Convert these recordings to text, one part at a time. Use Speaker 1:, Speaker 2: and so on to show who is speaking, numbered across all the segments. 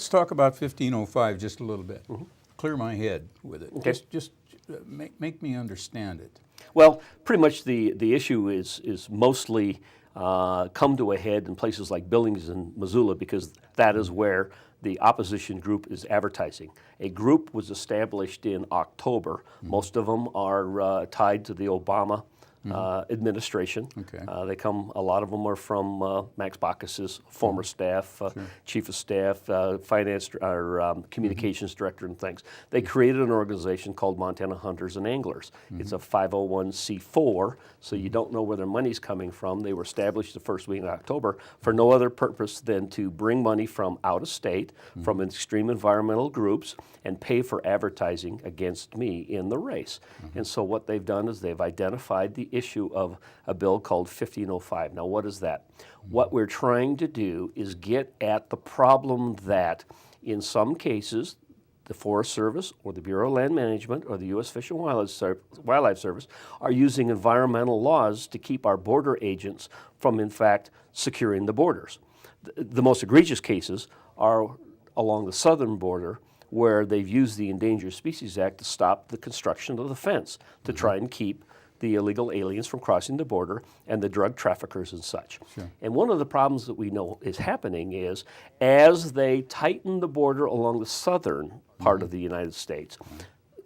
Speaker 1: let's talk about 1505 just a little bit. Clear my head with it.
Speaker 2: Okay.
Speaker 1: Just make me understand it.
Speaker 2: Well, pretty much the issue is mostly come to a head in places like Billings and Missoula, because that is where the opposition group is advertising. A group was established in October. Most of them are tied to the Obama administration.
Speaker 1: Okay.
Speaker 2: A lot of them are from Max Baucus's former staff, chief of staff, finance or communications director and things. They created an organization called Montana Hunters and Anglers. It's a 501c4, so you don't know where their money's coming from. They were established the first week in October for no other purpose than to bring money from out of state, from extreme environmental groups, and pay for advertising against me in the race. And so what they've done is they've identified the issue of a bill called 1505. Now, what is that? What we're trying to do is get at the problem that in some cases the Forest Service or the Bureau of Land Management or the U.S. Fish and Wildlife Service are using environmental laws to keep our border agents from, in fact, securing the borders. The most egregious cases are along the southern border, where they've used the Endangered Species Act to stop the construction of the fence to try and keep the illegal aliens from crossing the border and the drug traffickers and such.
Speaker 1: Sure.
Speaker 2: And one of the problems that we know is happening is as they tighten the border along the southern part of the United States,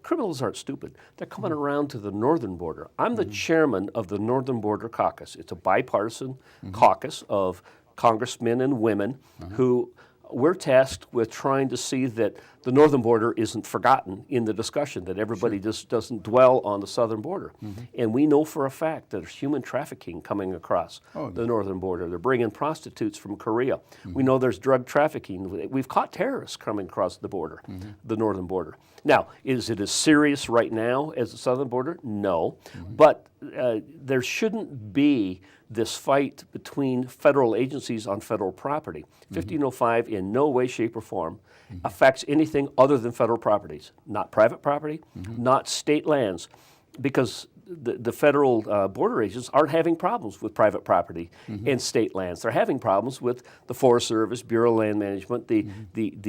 Speaker 2: criminals aren't stupid. They're coming around to the northern border. I'm the chairman of the Northern Border Caucus. It's a bipartisan caucus of congressmen and women who we're tasked with trying to see that the northern border isn't forgotten in the discussion, that everybody just doesn't dwell on the southern border. And we know for a fact that there's human trafficking coming across the northern border. They're bringing prostitutes from Korea. We know there's drug trafficking. We've caught terrorists coming across the border, the northern border. Now, is it as serious right now as the southern border? No. But there shouldn't be this fight between federal agencies on federal property. 1505 in no way, shape, or form affects anything other than federal properties, not private property, not state lands, because the federal border agents aren't having problems with private property and state lands. They're having problems with the Forest Service, Bureau of Land Management, the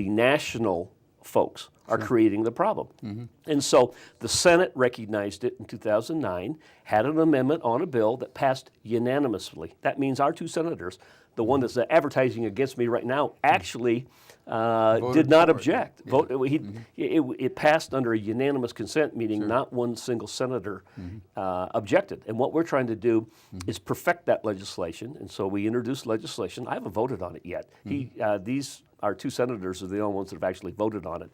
Speaker 2: national folks are creating the problem. And so the Senate recognized it in 2009, had an amendment on a bill that passed unanimously. That means our two senators, the one that's advertising against me right now, actually did not object. It passed under a unanimous consent, meaning not one single senator objected. And what we're trying to do is perfect that legislation. And so we introduced legislation. I haven't voted on it yet. Our two senators are the only ones that have actually voted on it.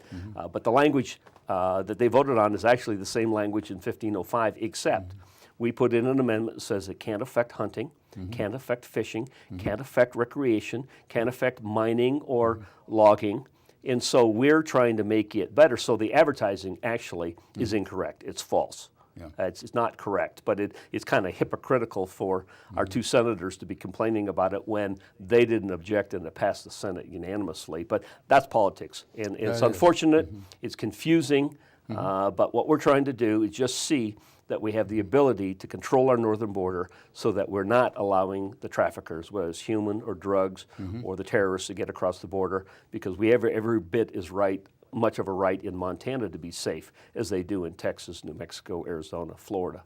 Speaker 2: But the language that they voted on is actually the same language in 1505, except we put in an amendment that says it can't affect hunting, can't affect fishing, can't affect recreation, can't affect mining or logging. And so we're trying to make it better. So the advertising actually is incorrect. It's false. It's not correct, but it's kind of hypocritical for our two senators to be complaining about it when they didn't object and it passed the Senate unanimously. But that's politics, and it's unfortunate, it's confusing, but what we're trying to do is just see that we have the ability to control our northern border so that we're not allowing the traffickers, whether it's human or drugs or the terrorists, to get across the border, because we every bit is right, much of a right in Montana to be safe as they do in Texas, New Mexico, Arizona, Florida.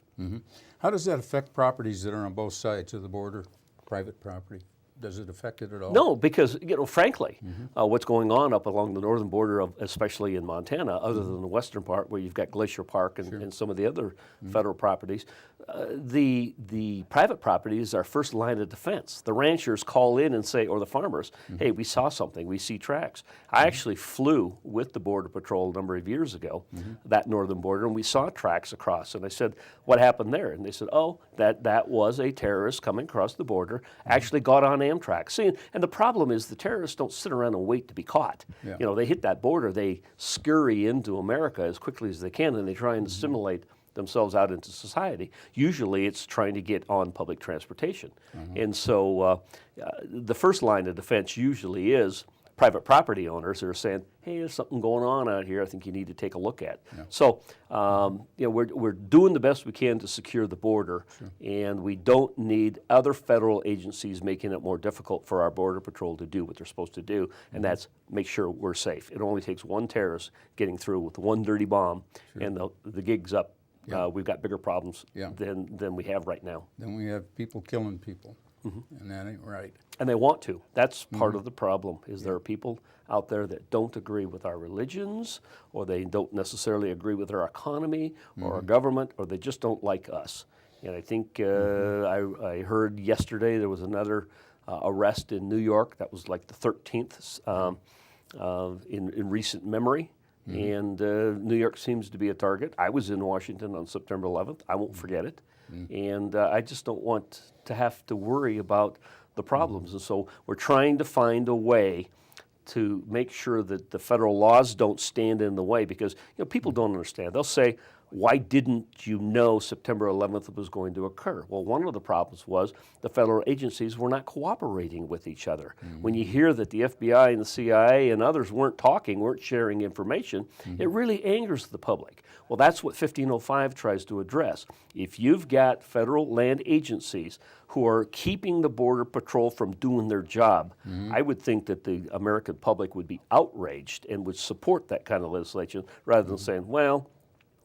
Speaker 1: How does that affect properties that are on both sides of the border, private property? Does it affect it at all?
Speaker 2: No, because, frankly, what's going on up along the northern border, especially in Montana, other than the western part where you've got Glacier Park and some of the other federal properties, the private property is our first line of defense. The ranchers call in and say, or the farmers, hey, we saw something, we see tracks. I actually flew with the Border Patrol a number of years ago, that northern border, and we saw tracks across. And I said, what happened there? And they said, oh, that was a terrorist coming across the border, actually got on Amtrak. See, and the problem is the terrorists don't sit around and wait to be caught. They hit that border, they scurry into America as quickly as they can, and they try and assimilate themselves out into society. Usually it's trying to get on public transportation. And so the first line of defense usually is private property owners that are saying, hey, there's something going on out here I think you need to take a look at.
Speaker 1: Yeah.
Speaker 2: So, we're doing the best we can to secure the border, and we don't need other federal agencies making it more difficult for our Border Patrol to do what they're supposed to do, and that's make sure we're safe. It only takes one terrorist getting through with one dirty bomb, and the gig's up.
Speaker 1: Yeah.
Speaker 2: We've got bigger problems
Speaker 1: Yeah.
Speaker 2: than we have right now.
Speaker 1: Then we have people killing people, and that ain't right.
Speaker 2: And they want to. That's part of the problem, is there are people out there that don't agree with our religions, or they don't necessarily agree with our economy or our government, or they just don't like us. And I think I heard yesterday there was another arrest in New York. That was like the 13th in recent memory. And New York seems to be a target. I was in Washington on September 11th. I won't forget it. And I just don't want to have to worry about the problems. And so we're trying to find a way to make sure that the federal laws don't stand in the way, because people don't understand. They'll say, why didn't you know September 11th was going to occur? Well, one of the problems was the federal agencies were not cooperating with each other. When you hear that the FBI and the CIA and others weren't talking, weren't sharing information, it really angers the public. Well, that's what 1505 tries to address. If you've got federal land agencies who are keeping the Border Patrol from doing their job, I would think that the American public would be outraged and would support that kind of legislation rather than saying, well,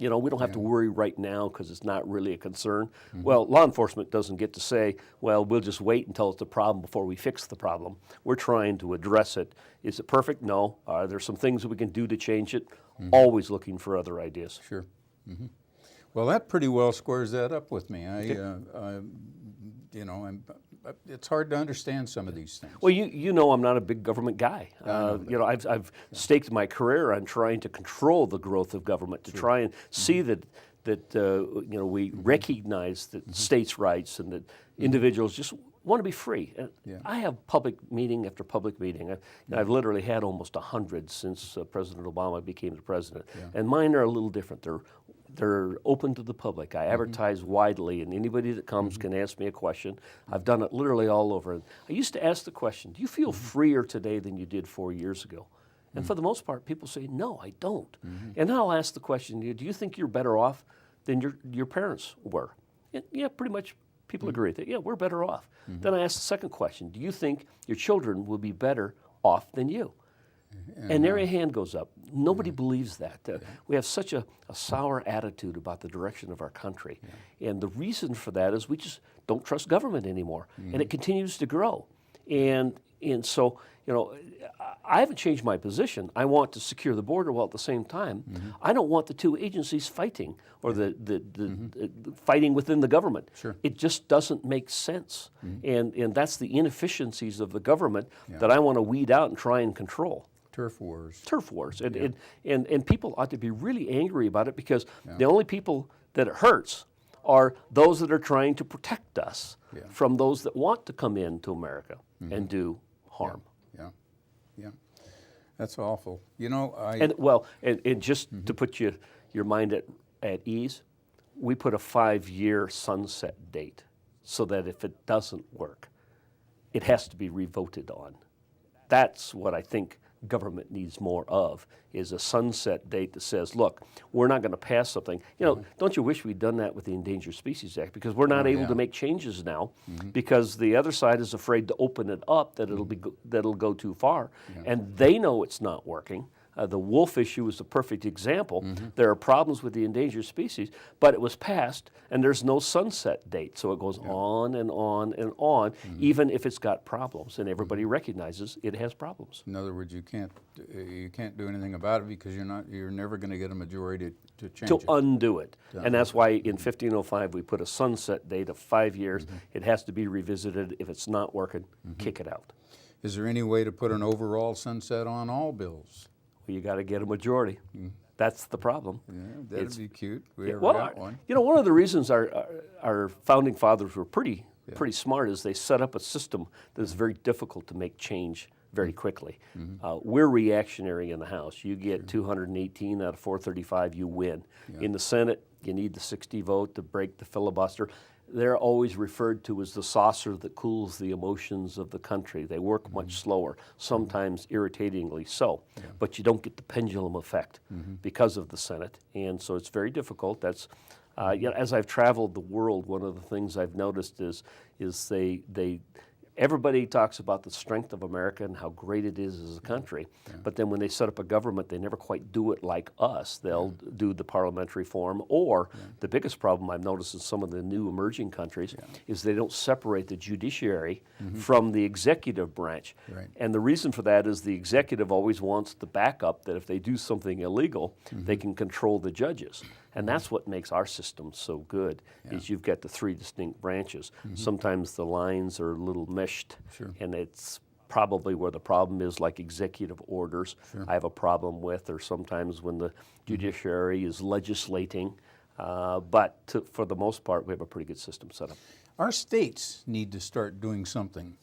Speaker 2: we don't have to worry right now because it's not really a concern. Well, law enforcement doesn't get to say, well, we'll just wait until it's a problem before we fix the problem. We're trying to address it. Is it perfect? No. Are there some things that we can do to change it? Always looking for other ideas.
Speaker 1: Sure. Well, that pretty well squares that up with me. It's hard to understand some of these things.
Speaker 2: Well, you know I'm not a big government guy. I've staked my career on trying to control the growth of government, to try and see that we recognize that states' rights and that individuals just want to be free. I have public meeting after public meeting. I've literally had almost 100 since President Obama became the president, and mine are a little different. They're open to the public. I advertise widely, and anybody that comes can ask me a question. I've done it literally all over. I used to ask the question, do you feel freer today than you did 4 years ago? And for the most part, people say, no, I don't. And then I'll ask the question, do you think you're better off than your parents were? And yeah, pretty much people agree that, yeah, we're better off. Then I ask the second question, do you think your children will be better off than you? And there a hand goes up. Nobody believes that. We have such a sour attitude about the direction of our country. And the reason for that is we just don't trust government anymore. And it continues to grow. And so, I haven't changed my position. I want to secure the border while at the same time, I don't want the two agencies fighting or the fighting within the government.
Speaker 1: Sure.
Speaker 2: It just doesn't make sense. And that's the inefficiencies of the government that I want to weed out and try and control.
Speaker 1: Turf wars.
Speaker 2: Turf wars. And people ought to be really angry about it, because the only people that it hurts are those that are trying to protect us from those that want to come into America and do harm.
Speaker 1: Yeah. That's awful. And just to put your mind at ease, we put a 5-year sunset date so that if it doesn't work, it has to be revoted on. That's what I think government needs more of, is a sunset date that says, look, we're not going to pass something. Don't you wish we'd done that with the Endangered Species Act? Because we're not able to make changes now because the other side is afraid to open it up, that it'll go too far. And they know it's not working. The wolf issue is a perfect example. There are problems with the endangered species, but it was passed, and there's no sunset date. So it goes on and on and on, even if it's got problems, and everybody recognizes it has problems. In other words, you can't do anything about it because you're never going to get a majority to change it.
Speaker 2: To undo it. And that's why in 1505 we put a sunset date of 5 years. It has to be revisited. If it's not working, kick it out.
Speaker 1: Is there any way to put an overall sunset on all bills?
Speaker 2: You got to get a majority. That's the problem.
Speaker 1: Yeah, that'd be cute. We ever
Speaker 2: Well,
Speaker 1: got one.
Speaker 2: One of the reasons our founding fathers were pretty smart is they set up a system that is very difficult to make change very quickly. We're reactionary in the House. You get 218 out of 435, you win. In the Senate, you need the 60 vote to break the filibuster. they're always referred to as the saucer that cools the emotions of the country. They work much slower, sometimes irritatingly so, but you don't get the pendulum effect because of the Senate, and so it's very difficult. That's as I've traveled the world, one of the things I've noticed is they everybody talks about the strength of America and how great it is as a country, but then when they set up a government, they never quite do it like us. They'll do the parliamentary form, or the biggest problem I've noticed in some of the new emerging countries is they don't separate the judiciary from the executive branch. And the reason for that is the executive always wants the backup that if they do something illegal, they can control the judges. And that's what makes our system so good, is you've got the three distinct branches. Sometimes the lines are a little meshed, and it's probably where the problem is, like executive orders I have a problem with, or sometimes when the judiciary is legislating. But for the most part, we have a pretty good system set up.
Speaker 3: Our states need to start doing something.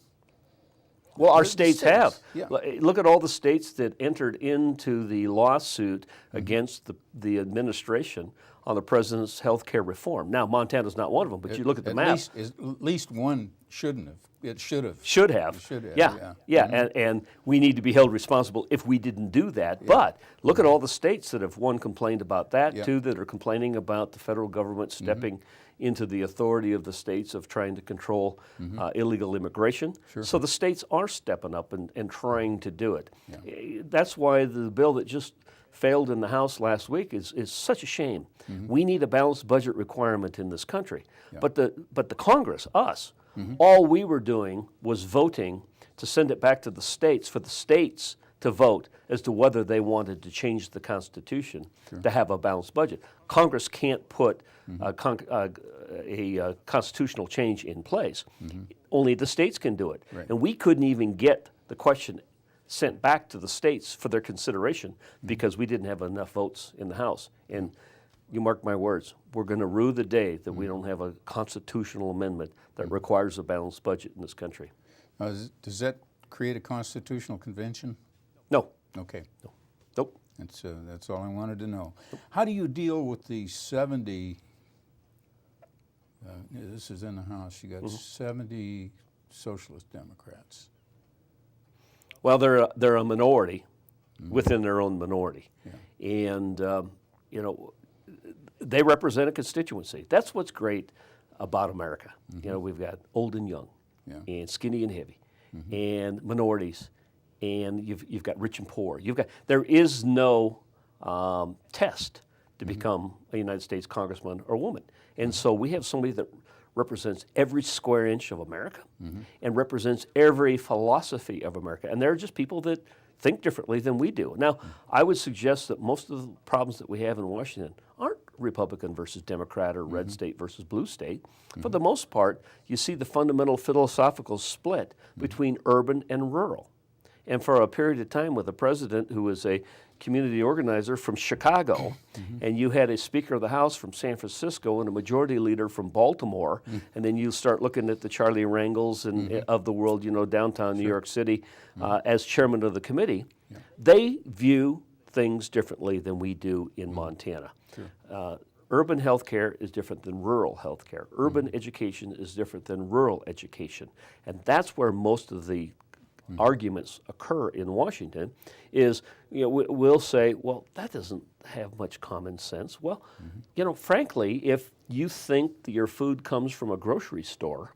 Speaker 2: Well, our states have. Look at all the states that entered into the lawsuit against the administration on the president's health care reform. Now, Montana's not one of them, but you look at the map.
Speaker 3: At least one shouldn't have. It should have.
Speaker 2: Should have. And we need to be held responsible if we didn't do that. But look at all the states that have, one, complained about that, two, that are complaining about the federal government stepping into the authority of the states of trying to control illegal immigration. So the states are stepping up and trying to do it. That's why the bill that just failed in the House last week is such a shame. We need a balanced budget requirement in this country. But the Congress, us, all we were doing was voting to send it back to the states for the states to vote as to whether they wanted to change the Constitution to have a balanced budget. Congress can't put a constitutional change in place. Only the states can do it. And we couldn't even get the question sent back to the states for their consideration because we didn't have enough votes in the House. And you mark my words, we're going to rue the day that we don't have a constitutional amendment that requires a balanced budget in this country.
Speaker 3: Does that create a constitutional convention?
Speaker 2: No.
Speaker 3: Okay.
Speaker 2: No. Nope.
Speaker 3: That's all I wanted to know. How do you deal with the 70, this is in the House, you got 70 Socialist Democrats?
Speaker 2: Well, they're a minority within their own minority. And, they represent a constituency. That's what's great about America. We've got old and young, and skinny and heavy, and minorities, and you've got rich and poor. There is no test to become a United States congressman or woman. And so we have somebody that represents every square inch of America and represents every philosophy of America. And they're just people that think differently than we do. Now, I would suggest that most of the problems that we have in Washington aren't Republican versus Democrat or red state versus blue state. For the most part, you see the fundamental philosophical split between urban and rural. And for a period of time with a president who was a community organizer from Chicago, and you had a Speaker of the House from San Francisco and a Majority Leader from Baltimore, and then you start looking at the Charlie Rangels of the world, downtown New York City, as chairman of the committee, they view things differently than we do in Montana. Urban health care is different than rural health care. Urban education is different than rural education. And that's where most of the arguments occur in Washington is, we'll say, well, that doesn't have much common sense. Well, frankly, if you think that your food comes from a grocery store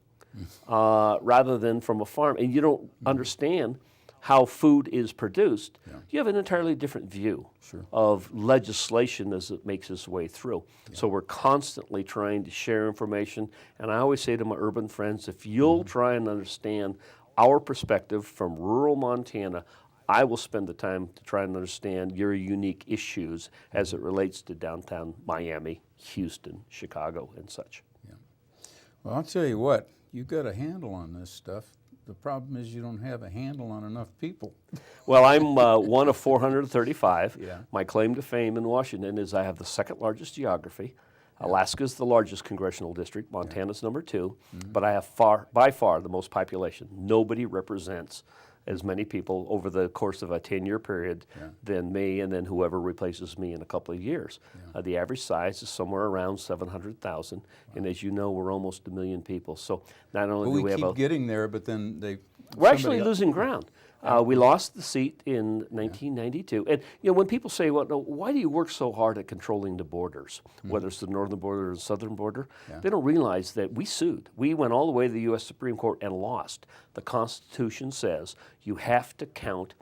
Speaker 2: rather than from a farm, and you don't understand how food is produced, you have an entirely different view of legislation as it makes its way through. So we're constantly trying to share information, and I always say to my urban friends, if you'll try and understand our perspective from rural Montana, I will spend the time to try and understand your unique issues as it relates to downtown Miami, Houston, Chicago, and such.
Speaker 3: Well, I'll tell you what, you've got a handle on this stuff. The problem is you don't have a handle on enough people.
Speaker 2: Well, I'm one of 435. My claim to fame in Washington is I have the second largest geography. Alaska's the largest congressional district. Montana's number 2. But I have by far the most population. Nobody represents as many people over the course of a 10-year period than me, and then whoever replaces me in a couple of years. The average size is somewhere around 700,000, and as you know, we're almost 1 million people. So not only do we have
Speaker 3: keep getting there, but then
Speaker 2: we're actually losing ground. We lost the seat in 1992. And when people say, well, no, why do you work so hard at controlling the borders, whether it's the northern border or the southern border? They don't realize that we sued. We went all the way to the U.S. Supreme Court and lost. The Constitution says you have to count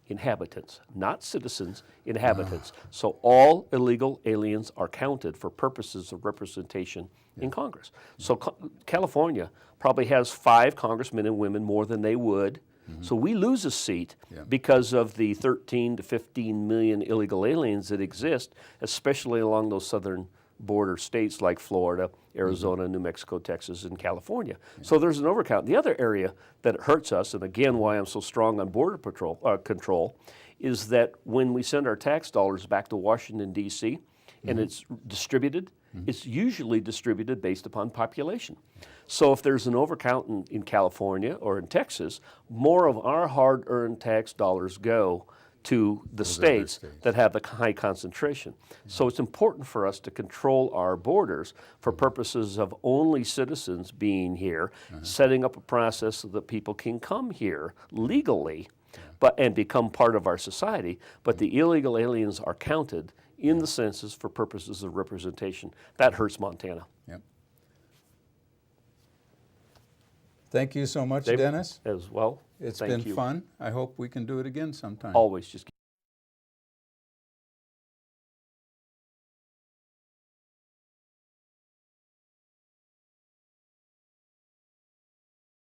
Speaker 2: inhabitants, not citizens, inhabitants. So all illegal aliens are counted for purposes of representation in Congress. So California probably has 5 congressmen and women more than they would. So we lose a seat because of the 13 to 15 million illegal aliens that exist, especially along those southern border states like Florida, Arizona, New Mexico, Texas, and California. So there's an overcount. The other area that hurts us, and again why I'm so strong on border control, is that when we send our tax dollars back to Washington, D.C., and it's distributed, it's usually distributed based upon population. So if there's an overcount in California or in Texas, more of our hard-earned tax dollars go to the states that have the high concentration. So it's important for us to control our borders for purposes of only citizens being here, setting up a process so that people can come here legally and become part of our society, but the illegal aliens are counted in the census for purposes of representation. That hurts Montana.
Speaker 3: Yep. Thank you so much,
Speaker 2: David,
Speaker 3: Dennis.
Speaker 2: as well.
Speaker 3: It's
Speaker 2: Thank
Speaker 3: been
Speaker 2: you.
Speaker 3: fun. I hope we can do it again sometime.
Speaker 2: Always just